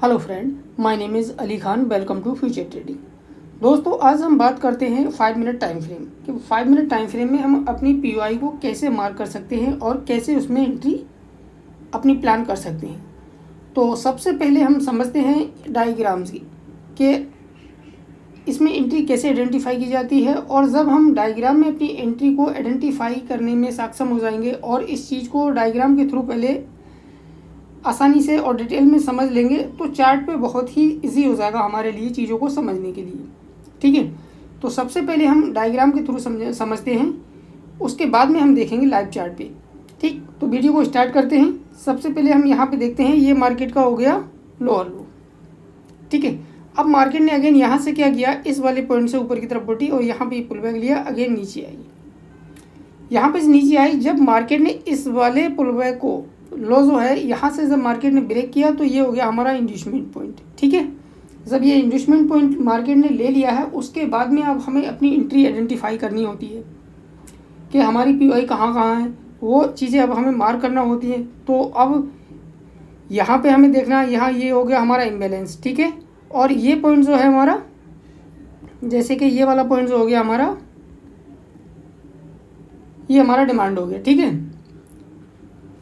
Hello friend, my name is Ali Khan. Welcome to future trading. दोस्तों, आज हम बात करते हैं 5 मिनट टाइम फ्रेम कि 5 मिनट टाइम फ्रेम में हम अपनी पीओआई को कैसे मार्क कर सकते हैं और कैसे उसमें एंट्री अपनी प्लान कर सकते हैं। तो सबसे पहले हम समझते हैं डायग्राम्स की कि इसमें एंट्री कैसे आइडेंटिफाई की जाती है। और जब हम डायग्राम में अपनी एंट्री को आइडेंटिफाई करने में सक्षम हो जाएंगे और इस चीज़ को डायग्राम के थ्रू पहले आसानी से और डिटेल में समझ लेंगे तो चार्ट पे बहुत ही इजी हो जाएगा हमारे लिए चीज़ों को समझने के लिए। ठीक है, तो सबसे पहले हम डायग्राम के थ्रू समझते हैं, उसके बाद में हम देखेंगे लाइव चार्ट पे। ठीक, तो वीडियो को स्टार्ट करते हैं। सबसे पहले हम यहाँ पे देखते हैं, ये मार्केट का हो गया लोअर लो। ठीक है, अब मार्केट ने अगेन यहाँ से क्या किया, इस वाले पॉइंट से ऊपर की तरफ बढ़ी और यहाँ पे पुल बैक लिया, अगेन नीचे आई। यहाँ पे नीचे आई, जब मार्केट ने इस वाले पुल बैक को लो जो है यहाँ से जब मार्केट ने ब्रेक किया तो ये हो गया हमारा इंड्यूसमेंट पॉइंट। ठीक है, जब ये इंड्यूसमेंट पॉइंट मार्केट ने ले लिया है उसके बाद में अब हमें अपनी एंट्री आइडेंटिफाई करनी होती है कि हमारी पीओआई कहाँ कहाँ है, वो चीज़ें अब हमें मार्क करना होती है। तो अब यहाँ पे हमें देखना है, यहाँ ये हो गया हमारा इम्बैलेंस। ठीक है, और ये पॉइंट जो है हमारा, जैसे कि ये वाला पॉइंट जो हो गया हमारा, ये हमारा डिमांड हो गया। ठीक है,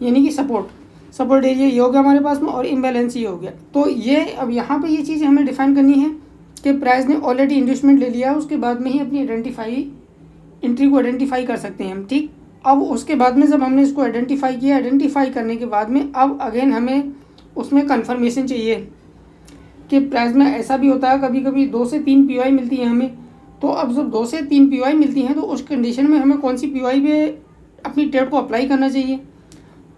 यानी कि सपोर्ट एरिया ये हो गया हमारे पास में और इम्बैलेंस ये हो गया। तो ये अब यहाँ पे ये चीज़ हमें डिफाइन करनी है कि प्राइस ने ऑलरेडी इन्वेस्टमेंट ले लिया है, उसके बाद में ही अपनी एंट्री को आइडेंटिफाई कर सकते हैं हम। ठीक, अब उसके बाद में जब हमने इसको आइडेंटिफाई किया, आइडेंटिफाई करने के बाद में अब अगेन हमें उसमें कन्फर्मेशन चाहिए कि प्राइस में ऐसा भी होता है कभी कभी 2 से 3 पीओआई मिलती है हमें। तो अब जब 2 से 3 पीओआई मिलती हैं तो उस कंडीशन में हमें कौन सी पीओआई पे अपनी ट्रेड को अप्लाई करना चाहिए।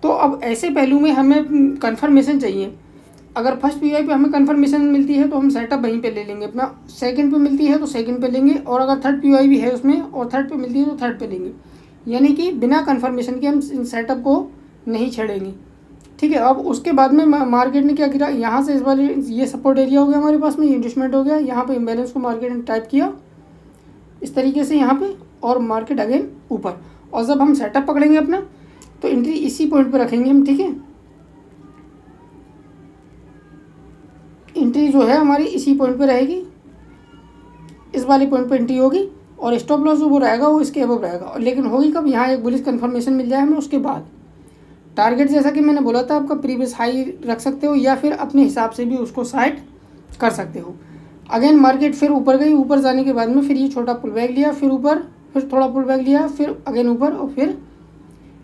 तो अब ऐसे पहलू में हमें कन्फर्मेशन चाहिए। अगर फर्स्ट पीओआई पे हमें कन्फर्मेशन मिलती है तो हम सेटअप वहीं पे ले लेंगे अपना, सेकंड पे मिलती है तो सेकंड पे लेंगे, और अगर थर्ड पीओआई भी है उसमें और थर्ड पे मिलती है तो थर्ड पे लेंगे। यानी कि बिना कन्फर्मेशन के हम सेटअप को नहीं छेड़ेंगे। ठीक है, अब उसके बाद में मार्केट ने क्या किया, यहाँ से इस वाले ये सपोर्ट एरिया हो गया हमारे पास में, इन्वेस्टमेंट हो गया, यहाँ पे इम्बैलेंस को मार्केट ने टाइप किया इस तरीके से यहाँ पे, और मार्केट अगेन ऊपर। और जब हम सेटअप पकड़ेंगे अपना तो एंट्री इसी पॉइंट पे रखेंगे हम। ठीक है, एंट्री जो है हमारी इसी पॉइंट पे रहेगी, इस वाले पॉइंट पे एंट्री होगी, और स्टॉप लॉस जो वो रहेगा वो इसके अबव रहेगा। लेकिन होगी कब, यहाँ एक बुलिश कंफर्मेशन मिल जाए हमें, उसके बाद टारगेट जैसा कि मैंने बोला था आपका प्रीवियस हाई रख सकते हो या फिर अपने हिसाब से भी उसको साइड कर सकते हो। अगेन मार्केट फिर ऊपर गई, ऊपर जाने के बाद में फिर ये छोटा पुल बैक लिया, फिर ऊपर, फिर थोड़ा पुल बैक लिया, फिर अगेन ऊपर, और फिर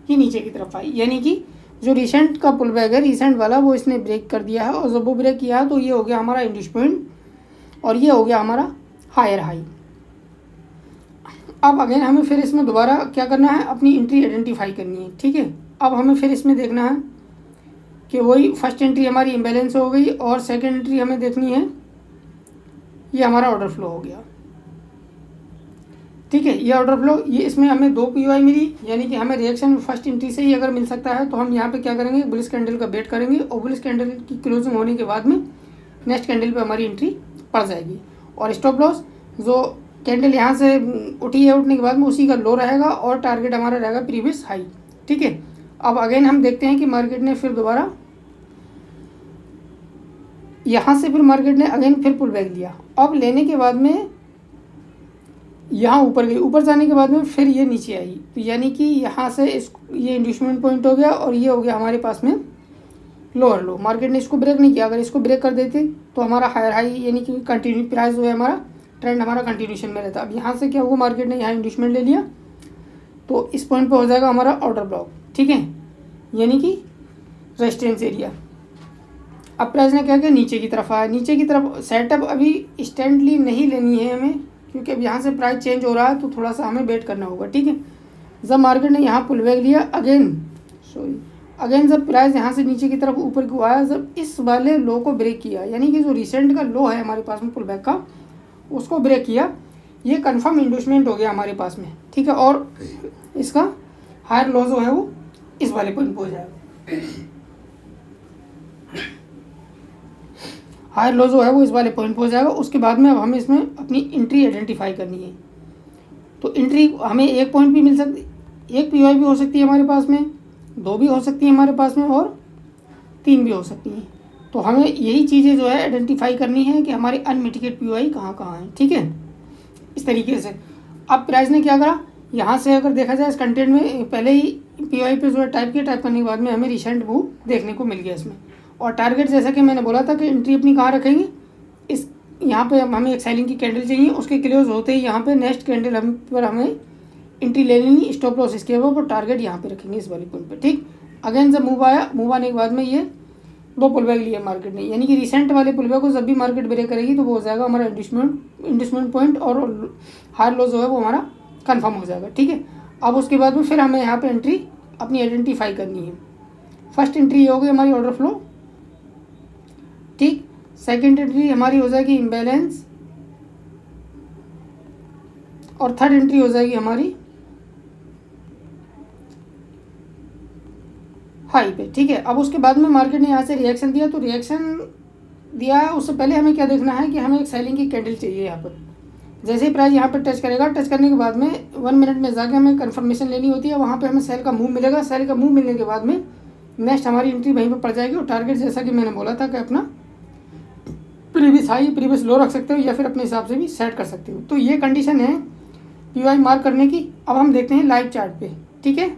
ये नीचे की तरफ आई। यानी कि जो रिसेंट का पुल बैक है, रिसेंट वाला, वो इसने ब्रेक कर दिया है। और जब वो ब्रेक किया है तो ये हो गया हमारा इन्वेस्टमेंट और ये हो गया हमारा हायर हाई। अब अगेन हमें फिर इसमें दोबारा क्या करना है, अपनी एंट्री आइडेंटिफाई करनी है। ठीक है, अब हमें फिर इसमें देखना है कि वही फर्स्ट एंट्री हमारी इम्बैलेंस हो गई और सेकेंड एंट्री हमें देखनी है, ये हमारा ऑर्डर फ्लो हो गया। ठीक है, ये ऑर्डर फ्लो, ये इसमें हमें 2 पीओआई मिली, यानी कि हमें रिएक्शन फर्स्ट एंट्री से ही अगर मिल सकता है तो हम यहाँ पे क्या करेंगे, बुलिश कैंडल का वेट करेंगे, और बुलिश कैंडल की क्लोजिंग होने के बाद में नेक्स्ट कैंडल पे हमारी एंट्री पड़ जाएगी। और स्टॉप लॉस जो कैंडल यहाँ से उठी है, उठने के बाद में उसी का लो रहेगा और टारगेट हमारा रहेगा प्रीवियस हाई। ठीक है, अब अगेन हम देखते हैं कि मार्केट ने फिर दोबारा यहाँ से फिर मार्केट ने अगेन फिर पुल बैक लिया। अब लेने के बाद में यहाँ ऊपर गई, ऊपर जाने के बाद में फिर ये नीचे आई। तो यानी कि यहाँ से ये इंड्यूसमेंट पॉइंट हो गया और ये हो गया हमारे पास में लोअर लो। मार्केट ने इसको ब्रेक नहीं किया, अगर इसको ब्रेक कर देते तो हमारा हायर हाई, यानी कि कंटिन्यू प्राइस जो है हमारा ट्रेंड हमारा कंटिन्यूशन में रहता। अब यहाँ से क्या हुआ, मार्केट ने यहाँ इंड्यूसमेंट ले लिया तो इस पॉइंट पर हो जाएगा हमारा ऑर्डर ब्लॉक। ठीक है, यानी कि रेजिस्टेंस एरिया। अब प्राइस ने क्या किया, नीचे की तरफ आया, नीचे की तरफ। सेटअप अभी इंस्टेंटली नहीं लेनी है हमें, क्योंकि अब यहाँ से प्राइस चेंज हो रहा है तो थोड़ा सा हमें वेट करना होगा। ठीक है, जब मार्केट ने यहाँ पुल बैक लिया अगेन जब प्राइस यहाँ से नीचे की तरफ ऊपर को आया, जब इस वाले लो को ब्रेक किया, यानी कि जो रिसेंट का लो है हमारे पास में पुल बैक का, उसको ब्रेक किया, ये कन्फर्म इन्वेस्टमेंट हो गया हमारे पास में। ठीक है, और इसका हायर लो जो है वो इस वाले पॉइंट पर हो जाएगा, हायर लो जो है वो इस वाले पॉइंट पर हो जाएगा। उसके बाद में अब हमें इसमें अपनी एंट्री आइडेंटिफाई करनी है। तो एंट्री हमें एक पॉइंट भी मिल सकती, एक पीओआई भी हो सकती है हमारे पास में, 2 भी हो सकती है हमारे पास में, और 3 भी हो सकती हैं। तो हमें यही चीज़ें जो है आइडेंटिफाई करनी है कि हमारे अनमिटिगेट पीओआई कहाँ कहाँ है, ठीक है। इस तरीके से अब प्राइस ने क्या करा, यहाँ से अगर देखा जाए इस कंटेंट में पहले ही पीओआई पे जो है टाइप किया, टाइप करने के बाद में हमें रिसेंट मूव देखने को मिल गया इसमें। और टारगेट जैसा कि मैंने बोला था कि एंट्री अपनी कहाँ रखेंगे, इस यहाँ पे हमें एक सेलिंग की कैंडल चाहिए, उसके क्लोज होते ही यहाँ पे नेक्स्ट कैंडल हम पर हमें एंट्री ले लेनी, स्टॉप लॉस इसके वो टारगेट यहाँ पे रखेंगे इस वाले पॉइंट पे, ठीक। अगेन जब मूव आया, मूव आने के बाद में ये दो पुल बैक लिया मार्केट ने, यानी कि रिसेंट वाले पुल बैक को जब भी मार्केट ब्रेक करेगी तो वो हो जाएगा हमारा इंडस्टमेंट पॉइंट और हाई लो जो है वो हमारा कंफर्म हो जाएगा, ठीक है। अब उसके बाद में फिर हमें यहाँ पे एंट्री अपनी आइडेंटिफाई करनी है। फर्स्ट एंट्री ये होगी हमारी ऑर्डर फ्लो, ठीक। सेकेंड एंट्री हमारी हो जाएगी इम्बैलेंस और थर्ड एंट्री हो जाएगी हमारी हाई पे, ठीक है। अब उसके बाद में मार्केट ने यहाँ से रिएक्शन दिया, तो रिएक्शन दिया है उससे पहले हमें क्या देखना है कि हमें एक सेलिंग की कैंडल चाहिए यहाँ पर। जैसे ही प्राइस यहाँ पर टच करेगा, टच करने के बाद में 1 मिनट में जाके हमें कंफर्मेशन लेनी होती है, वहाँ पे हमें सेल का मूव मिलेगा। सेल का मूव मिलने के बाद में नेक्स्ट हमारी एंट्री वहीं पर पड़ जाएगी और टारगेट जैसा कि मैंने बोला था कि अपना प्रीवियस हाई प्रीवियस लो रख सकते हो या फिर अपने हिसाब से भी सेट कर सकते हो। तो ये कंडीशन है पीओआई मार्क करने की। अब हम देखते हैं लाइव चार्ट पे, ठीक है।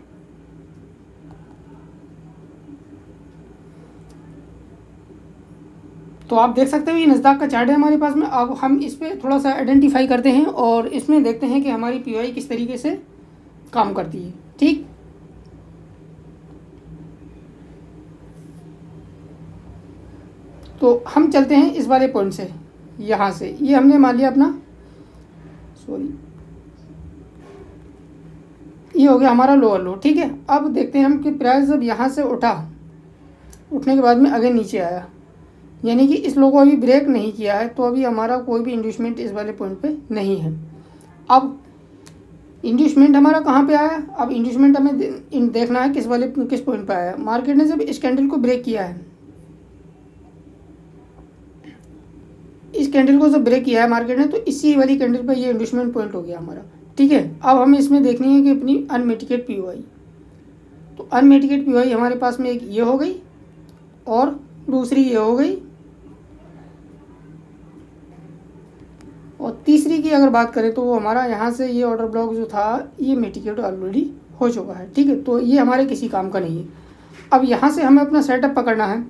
तो आप देख सकते हो ये नज़दाक का चार्ट है हमारे पास में। अब हम इस पर थोड़ा सा आइडेंटिफाई करते हैं और इसमें देखते हैं कि हमारी पीओआई किस तरीके से काम करती है, ठीक। तो हम चलते हैं इस वाले पॉइंट से, यहाँ से ये हमने मान लिया अपना, ये हो गया हमारा लोअर लो, ठीक है। अब देखते हैं हम कि प्राइस जब यहाँ से उठा, उठने के बाद में अगेन नीचे आया, यानी कि इस लो को अभी ब्रेक नहीं किया है, तो अभी हमारा कोई भी इंड्यूसमेंट इस वाले पॉइंट पे नहीं है। अब इंड्यूसमेंट हमारा कहाँ पे आया, अब इंड्यूसमेंट हमें देखना है किस पॉइंट पे आया। मार्केट ने जब इस कैंडल को ब्रेक किया है, इस कैंडल को जब ब्रेक किया है मार्केट ने, तो इसी वाली कैंडल पर ये इंड्यूसमेंट पॉइंट हो गया हमारा, ठीक है। अब हमें इसमें देखनी है कि अपनी अनमिटिगेट पीओआई, तो अनमिटिगेट पीओआई हमारे पास में एक ये हो गई और दूसरी ये हो गई, और तीसरी की अगर बात करें तो वो हमारा यहाँ से ये ऑर्डर ब्लॉक जो था ये मिटिगेट ऑलरेडी हो चुका है, ठीक है। तो ये हमारे किसी काम का नहीं है। अब यहाँ से हमें अपना सेटअप पकड़ना है।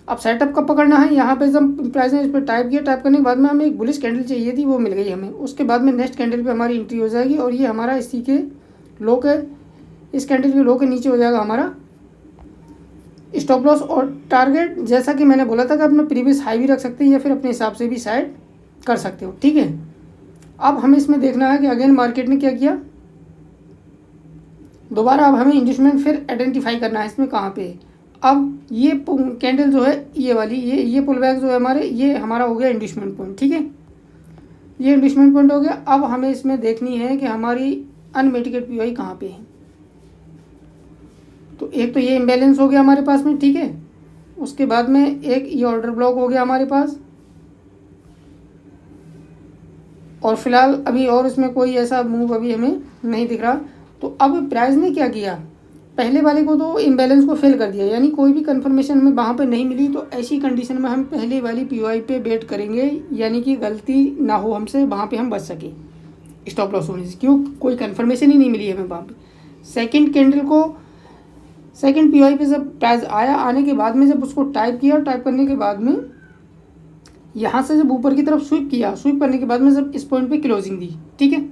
अब सेटअप कब पकड़ना है, यहाँ पे जब प्राइस ने इस पर टाइप किया, टाइप करने के बाद में हमें एक बुलिश कैंडल चाहिए थी, वो मिल गई हमें। उसके बाद में नेक्स्ट कैंडल पे हमारी एंट्री हो जाएगी और ये हमारा इसी के लो के, इस कैंडल के लो के नीचे हो जाएगा हमारा स्टॉप लॉस और टारगेट। जैसा कि मैंने बोला था कि अपना प्रीवियस हाई भी रख सकते हैं या फिर अपने हिसाब से भी साइड कर सकते हो, ठीक है। अब हमें इसमें देखना है कि अगेन मार्केट ने क्या किया, दोबारा अब हमें इंड्यूसमेंट फिर आइडेंटिफाई करना है इसमें कहाँ पे है। अब ये कैंडल जो है ये वाली, ये पुल बैक जो है हमारे, ये हमारा हो गया इंड्यूसमेंट पॉइंट, ठीक है। ये इंड्यूसमेंट पॉइंट हो गया। अब हमें इसमें देखनी है कि हमारी अनमिटिगेट पीओआई कहाँ पे है। तो एक तो ये इम्बैलेंस हो गया हमारे पास में, ठीक है। उसके बाद में एक ये ऑर्डर ब्लॉक हो गया हमारे पास, और फिलहाल अभी और इसमें कोई ऐसा मूव अभी हमें नहीं दिख रहा। तो अब प्राइस ने क्या किया, पहले वाले को तो इम्बैलेंस को फिल कर दिया, यानी कोई भी कंफर्मेशन हमें वहाँ पे नहीं मिली। तो ऐसी कंडीशन में हम पहले वाली पीओआई पे वेट करेंगे, यानी कि गलती ना हो हमसे, वहाँ पे हम बच सके स्टॉप लॉस होने से, क्यों कोई कंफर्मेशन ही नहीं मिली हमें वहाँ पे। सेकेंड कैंडल को, सेकेंड पीओआई पे जब प्राइस आया, आने के बाद में जब उसको टाइप किया, टाइप करने के बाद में यहाँ से जब ऊपर की तरफ स्वीप किया, स्वीप करने के बाद में जब इस पॉइंट पे क्लोजिंग दी, ठीक है।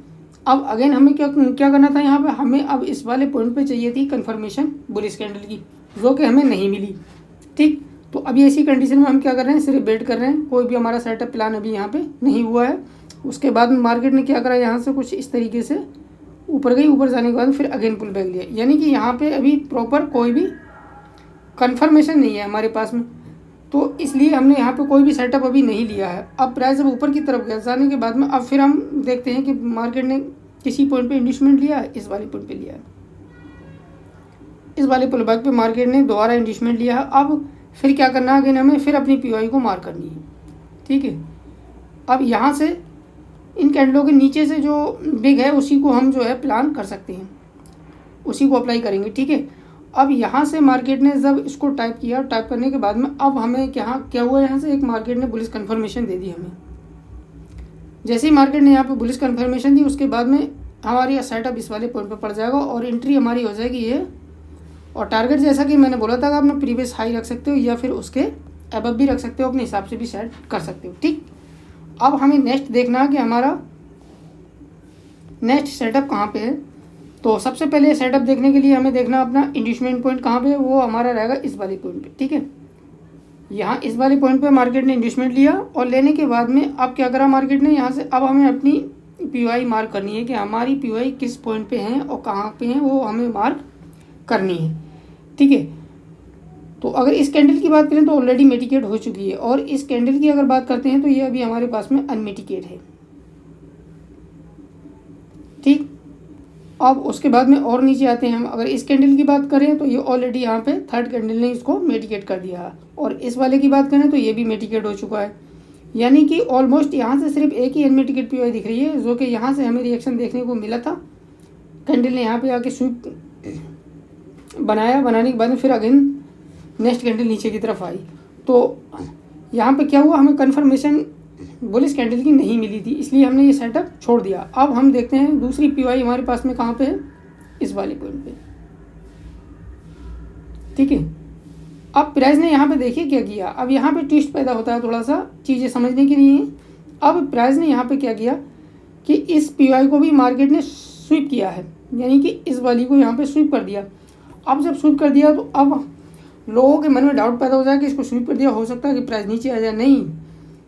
अब अगेन हमें क्या करना था, यहाँ पे हमें अब इस वाले पॉइंट पे चाहिए थी कंफर्मेशन बुलिश कैंडल की, जो कि हमें नहीं मिली, ठीक। तो अभी ऐसी कंडीशन में हम क्या कर रहे हैं, सिर्फ वेट कर रहे हैं, कोई भी हमारा सेटअप प्लान अभी यहाँ पे नहीं हुआ है। उसके बाद मार्केट ने क्या करा, यहाँ से कुछ इस तरीके से ऊपर गई, ऊपर जाने के बाद फिर अगेन पुल बैक लिया, यानी कि यहाँ पे अभी प्रॉपर कोई भी कंफर्मेशन नहीं है हमारे पास में। तो इसलिए हमने यहाँ पे कोई भी सेटअप अभी नहीं लिया है। अब प्राइस जब ऊपर की तरफ गया, जाने के बाद में अब फिर हम देखते हैं कि मार्केट ने किसी पॉइंट पे इंड्यूसमेंट लिया है, इस वाले पॉइंट पे लिया है, इस वाले पुल बैक पे मार्केट ने दोबारा इंड्यूसमेंट लिया है। अब फिर क्या करना है, अगेन हमें फिर अपनी पीओआई को मार्क करनी है, ठीक है। अब यहाँ से इन कैंडलों के नीचे से जो बिग है उसी को हम जो है प्लान कर सकते हैं, उसी को अप्लाई करेंगे, ठीक है। अब यहाँ से मार्केट ने जब इसको टाइप किया, टाइप करने के बाद में अब हमें क्या हुआ, यहाँ से एक मार्केट ने बुलिश कन्फर्मेशन दे दी हमें। जैसे ही मार्केट ने यहाँ पे बुलिश कन्फर्मेशन दी, उसके बाद में हमारी सेटअप इस वाले पॉइंट पे पड़ जाएगा और एंट्री हमारी हो जाएगी ये। और टारगेट जैसा कि मैंने बोला था कि आपने प्रीवियस हाई रख सकते हो या फिर उसके अबव भी रख सकते हो, अपने हिसाब से भी सेट कर सकते हो। ठीक, अब हमें नेक्स्ट देखना है कि हमारा नेक्स्ट सेटअप कहाँ पे है। तो सबसे पहले सेटअप देखने के लिए हमें देखना अपना इंड्यूसमेंट पॉइंट कहाँ पे है, वो हमारा रहेगा इस वाले पॉइंट पे। ठीक है, यहाँ इस वाले पॉइंट पे मार्केट ने इंड्यूसमेंट लिया और लेने के बाद में अब क्या करा मार्केट ने, यहाँ से अब हमें अपनी पीओआई मार्क करनी है कि हमारी पीओआई किस पॉइंट पे है और कहाँ पे है, वो हमें मार्क करनी है। ठीक है, तो अगर इस कैंडल की बात करें तो ऑलरेडी मिटिगेट हो चुकी है, और इस कैंडल की अगर बात करते हैं तो ये अभी हमारे पास में अनमिटिगेट है। ठीक, अब उसके बाद में और नीचे आते हैं हम, अगर इस कैंडल की बात करें तो ये ऑलरेडी यहाँ पे थर्ड कैंडल ने इसको मिटिगेट कर दिया, और इस वाले की बात करें तो ये भी मिटिगेट हो चुका है। यानी कि ऑलमोस्ट यहाँ से सिर्फ एक ही अनमिटिगेट पीओआई दिख रही है, जो कि यहाँ से हमें रिएक्शन देखने को मिला था। कैंडल ने यहाँ पे आके स्वीप बनाया, बनाने के बाद में फिर अगेन नेक्स्ट कैंडल नीचे की तरफ आई, तो यहाँ पे क्या हुआ, हमें कन्फर्मेशन बुलिश कैंडल की नहीं मिली थी, इसलिए हमने ये सेटअप छोड़ दिया। अब हम देखते हैं दूसरी पीओआई हमारे पास में कहाँ पे है, इस वाले पॉइंट पे। ठीक है, अब प्राइस ने यहाँ पे देखिए क्या किया, अब यहाँ पे ट्विस्ट पैदा होता है, थोड़ा सा चीज़ें समझने के लिए। अब प्राइस ने यहाँ पे क्या किया कि इस पीओआई को भी मार्केट ने स्वीप किया है, यानी कि इस वाली को यहाँ पे स्वीप कर दिया। अब जब स्वीप कर दिया तो अब लोगों के मन में डाउट पैदा हो जाए कि इसको स्वीप कर दिया, हो सकता है कि प्राइस नीचे आ जाए। नहीं,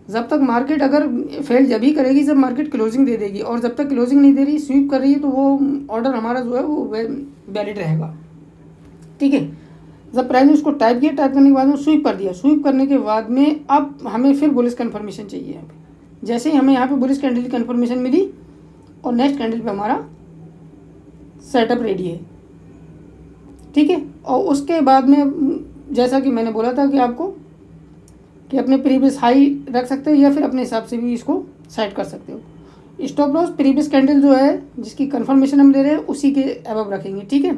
जब तक मार्केट अगर फेल जब ही करेगी जब मार्केट क्लोजिंग दे देगी, और जब तक क्लोजिंग नहीं दे रही, स्वीप कर रही है, तो वो ऑर्डर हमारा जो है वो वैलिड रहेगा। ठीक है, जब प्राइस ने उसको टाइप किया, टाइप करने के बाद में स्वीप कर दिया, स्वीप करने के बाद में अब हमें फिर बुलिश कन्फर्मेशन चाहिए यहाँ पे। जैसे ही हमें यहाँ पे बुलिश कैंडल की कन्फर्मेशन मिली और नेक्स्ट कैंडल पे हमारा सेटअप रेडी है। ठीक है, और उसके बाद में जैसा कि मैंने बोला था कि आपको कि अपने प्रीवियस हाई रख सकते हो या फिर अपने हिसाब से भी इसको सेट कर सकते हो। स्टॉप लॉस प्रीवियस कैंडल जो है जिसकी कन्फर्मेशन हम ले रहे हैं उसी के अबव रखेंगे। ठीक है,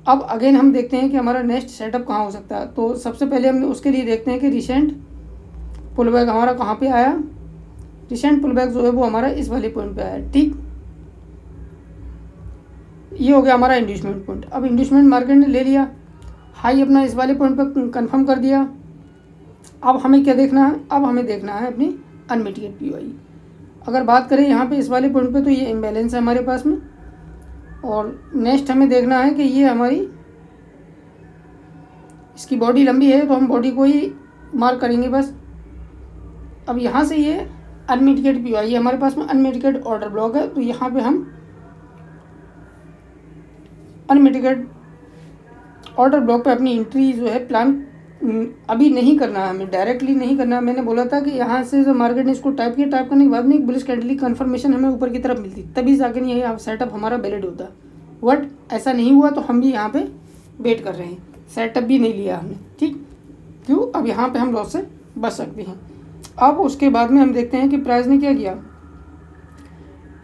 अब अगेन हम देखते हैं कि हमारा नेक्स्ट सेटअप कहाँ हो सकता है। तो सबसे पहले हम उसके लिए देखते हैं कि रिसेंट पुलबैक हमारा कहाँ पे आया। रिसेंट पुलबैक जो है वो हमारा इस वाले पॉइंट पे आया। ठीक, ये हो गया हमारा इंड्यूसमेंट पॉइंट। अब इंड्यूसमेंट मार्केट ने ले लिया, हाई अपना इस वाले पॉइंट पे कंफर्म कर दिया। अब हमें क्या देखना है, अब हमें देखना है अपनी अनमिटिगेट पीओआई। अगर बात करें यहाँ पे इस वाले पॉइंट पे तो ये इम्बैलेंस है हमारे पास में, और नेक्स्ट हमें देखना है कि ये हमारी इसकी बॉडी लंबी है तो हम बॉडी को ही मार्क करेंगे बस। अब यहाँ से ये अनमिटिगेट पीओआई है हमारे पास में, अनमिटिगेट ऑर्डर ब्लॉक है, तो यहाँ पे हम अनमिटिगेट ऑर्डर ब्लॉक पे अपनी एंट्री जो है प्लान अभी नहीं करना है, हमें डायरेक्टली नहीं करना है। मैंने बोला था कि यहाँ से जो मार्केट ने इसको टाइप किया, टाइप करने के बाद में एक बुलिश कैंडल की कन्फर्मेशन हमें ऊपर की तरफ मिलती, तभी जाके नहीं ये सेटअप हमारा वैलिड होता। बट ऐसा नहीं हुआ तो हम भी यहाँ पे वेट कर रहे हैं, सेटअप भी नहीं लिया हमने। ठीक, क्यों, अब यहाँ पे हम लॉस से बच सकते हैं। अब उसके बाद में हम देखते हैं कि प्राइस ने क्या किया,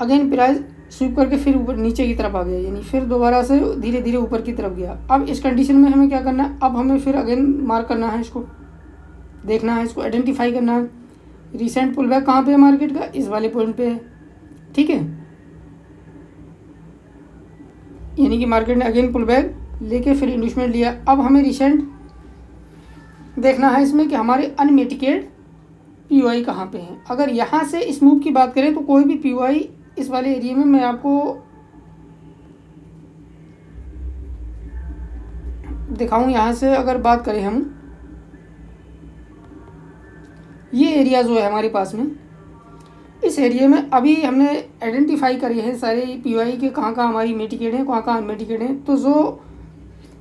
अगेन प्राइस स्वीप करके फिर ऊपर नीचे की तरफ आ गया, यानी फिर दोबारा से धीरे धीरे ऊपर की तरफ गया। अब इस कंडीशन में हमें क्या करना है, अब हमें फिर अगेन मार्क करना है, इसको देखना है, इसको आइडेंटिफाई करना है। रिसेंट पुलबैक कहाँ पे है मार्केट का, इस वाले पॉइंट पे है। ठीक है, यानी कि मार्केट ने अगेन पुलबैक लेके फिर इंड्यूसमेंट लिया। अब हमें रिसेंट देखना है इसमें कि हमारे अनमिटिगेट पीओआई कहाँ पे है। अगर यहाँ से इस मूव की बात करें तो कोई भी पीओआई इस वाले एरिया में मैं आपको दिखाऊं, यहाँ से अगर बात करें हम, ये एरिया जो है हमारे पास में, इस एरिया में अभी हमने आइडेंटिफाई करी है सारे पीओआई के कहाँ कहाँ हमारी मिटिगेट है, कहाँ कहाँ अनमिटिगेट है। तो जो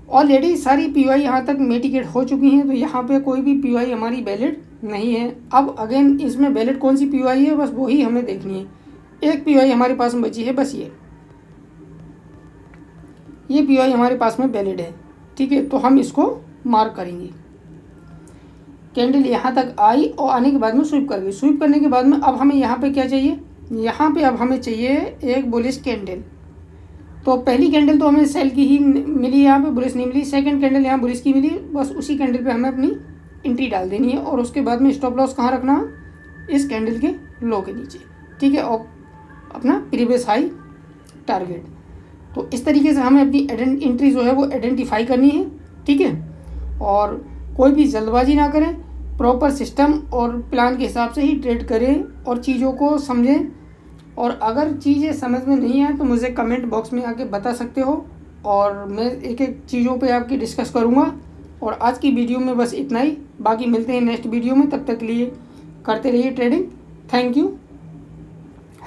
ऑलरेडी सारी पीओआई यहाँ तक मिटिगेट हो चुकी हैं, तो यहाँ पे कोई भी पीओआई हमारी वैलिड नहीं है। अब अगेन इसमें वैलिड कौन सी पीओआई है, बस वही हमें देखनी है। एक पीओआई हमारे पास में बची है, बस ये पीओआई हमारे पास में वैलिड है। ठीक है, तो हम इसको मार्क करेंगे। कैंडल यहाँ तक आई और आने के बाद में स्वीप कर गई। स्वीप करने के बाद में अब हमें यहाँ पे क्या चाहिए, यहाँ पे अब हमें चाहिए एक बुलिश कैंडल। तो पहली कैंडल तो हमें सेल की ही मिली, यहाँ पे बुलिश नहीं मिली। सेकंड कैंडल यहाँ बुलिश की मिली, बस उसी कैंडल पे हमें अपनी एंट्री डाल देनी है और उसके बाद में स्टॉप लॉस कहाँ रखना, इस कैंडल के लो के नीचे, ठीक है, और अपना प्रीवियस हाई टारगेट। तो इस तरीके से हमें अपनी एंट्री जो है वो आइडेंटिफाई करनी है, ठीक है। और कोई भी जल्दबाजी ना करें, प्रॉपर सिस्टम और प्लान के हिसाब से ही ट्रेड करें और चीज़ों को समझें। और अगर चीज़ें समझ में नहीं आए तो मुझे कमेंट बॉक्स में आके बता सकते हो और मैं एक एक चीज़ों पे आपकी डिस्कस करूँगा। और आज की वीडियो में बस इतना ही, बाकी मिलते हैं नेक्स्ट वीडियो में, तब तक के लिए करते रहिए trading. Thank you,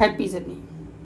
happy journey.